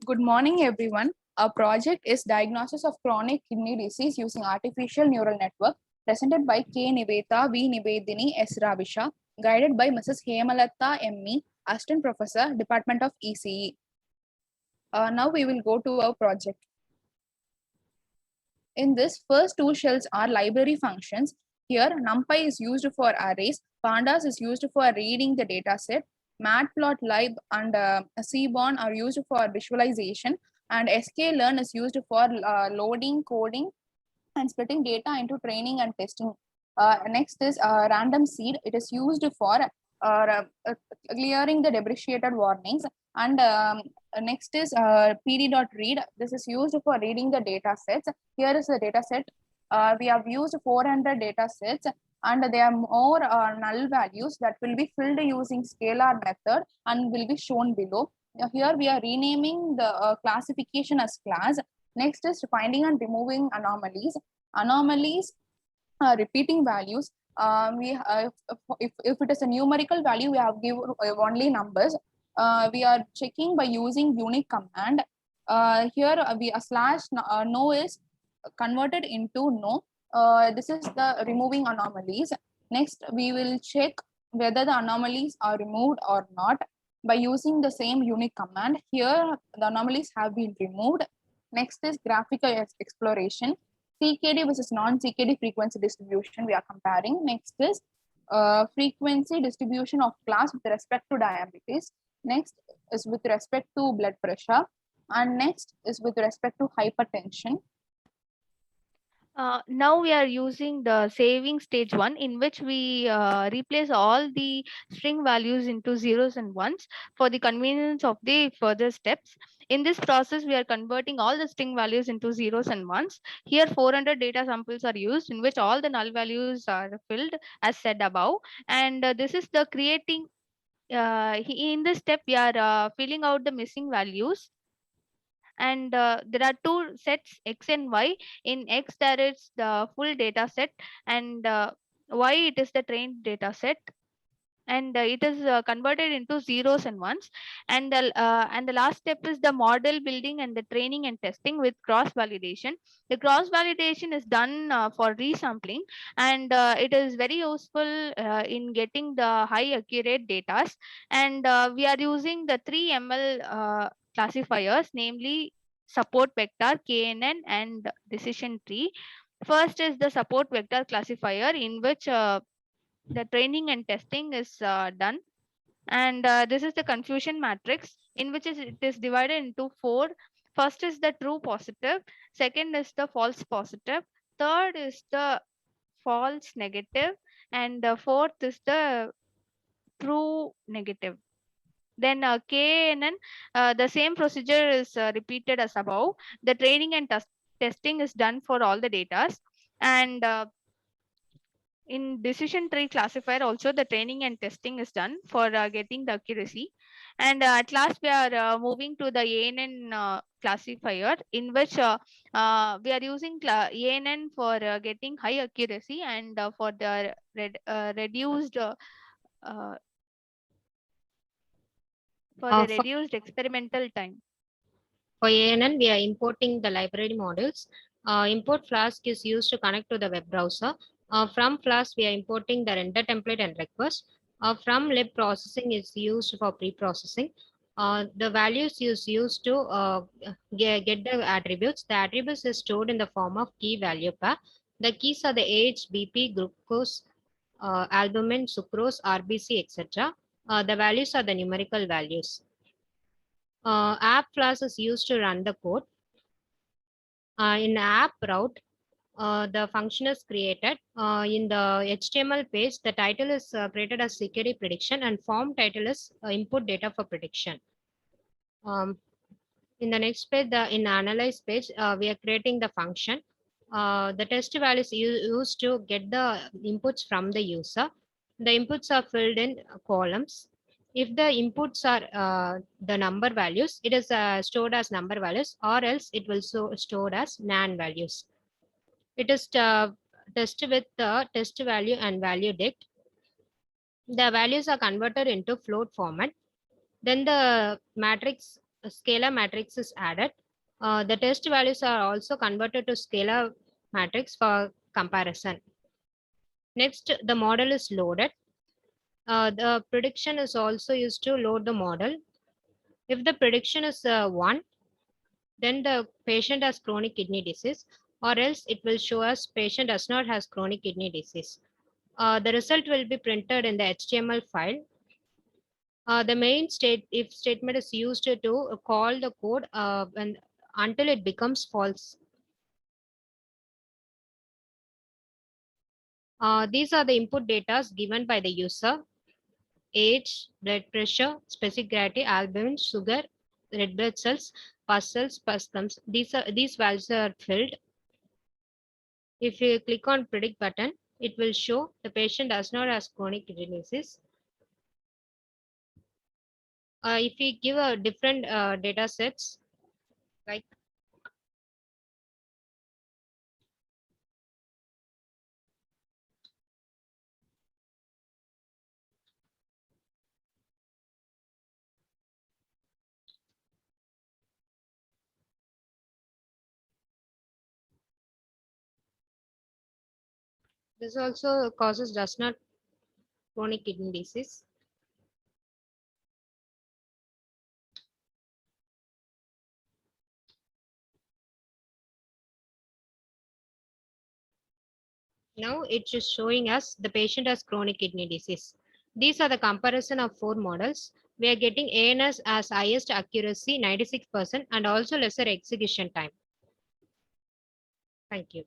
Good morning, everyone. Our project is Diagnosis of Chronic Kidney Disease using Artificial Neural Network, presented by K. Niveta, V. Nivedini, S. Ravisha, guided by Mrs. Hemalatta M.E., Assistant Professor, Department of ECE. Now we will go to our project. In this, first two shells are library functions. Here, NumPy is used for arrays, Pandas is used for reading the dataset, Matplotlib and Seaborn are used for visualization, and sklearn is used for loading, coding, and splitting data into training and testing. Next is random seed. It is used for clearing the depreciated warnings. And next is pd.read. This is used for reading the data sets. Here is the data set. We have used 400 data sets, and there are more null values that will be filled using scalar method and will be shown below. Here we are renaming the classification as class. Next is finding and removing anomalies. Anomalies are repeating values. If it is a numerical value, we have given only numbers. We are checking by using unique command. Here we a slash no is converted into no. This is the removing anomalies. Next, we will check whether the anomalies are removed or not by using the same unique command. Here, the anomalies have been removed. Next is graphical exploration. CKD versus non-CKD frequency distribution we are comparing. Next is frequency distribution of class with respect to diabetes. Next is with respect to blood pressure. And next is with respect to hypertension. Now we are using the saving stage 1, in which we replace all the string values into zeros and ones for the convenience of the further steps. In this process, we are converting all the string values into zeros and ones. Here 400 data samples are used, in which all the null values are filled as said above. And this is the creating, in this step we are filling out the missing values. And there are two sets, x and y. In x there is the full data set, and y it is the trained data set, and it is converted into zeros and ones. And the last step is the model building and the training and testing with cross validation. The cross validation is done for resampling, and it is very useful in getting the high accurate data. And we are using the 3 ML classifiers, namely support vector, KNN, and decision tree. First is the support vector classifier, in which the training and testing is done. And this is the confusion matrix, in which it is divided into 4. First is the true positive, second is the false positive, third is the false negative, and the fourth is the true negative. Then KNN, the same procedure is repeated as above. The training and testing is done for all the data. And in decision tree classifier also, the training and testing is done for getting the accuracy. And at last we are moving to the ANN classifier, in which we are using ANN for getting high accuracy, and for the reduced uh, For reduced experimental time. ANN, we are importing the library models. Import Flask is used to connect to the web browser. From Flask, we are importing the render template and request. From lib processing is used for pre-processing. The values is used to get the attributes. The attributes is stored in the form of key value pair. The keys are the age, BP, glucose, albumin, sucrose, RBC, etc. The values are the numerical values. App class is used to run the code. In app route, the function is created. In the HTML page, the title is created as CKD prediction, and form title is input data for prediction. In the next page, in analyze page, we are creating the function. The test value is used to get the inputs from the user. The inputs are filled in columns. If the inputs are the number values, it is stored as number values, or else it will stored as NaN values. It is tested with the test value and value dict. The values are converted into float format. Then the matrix scalar matrix is added. The test values are also converted to scalar matrix for comparison. Next, the model is loaded. The prediction is also used to load the model. If the prediction is 1, then the patient has chronic kidney disease, or else it will show us patient does not has chronic kidney disease. The result will be printed in the HTML file. The main if statement is used to call the code until it becomes false. These are the input data given by the user: age, blood pressure, specific gravity, albumin, sugar, red blood cells, pus cells, pus clumps. These values are filled. If you click on predict button, it will show the patient does not have chronic kidney disease. If we give a different data sets, like this also causes does not chronic kidney disease. Now it's just showing us the patient has chronic kidney disease. These are the comparison of 4 models. We are getting ANS as highest accuracy 96% and also lesser execution time. Thank you.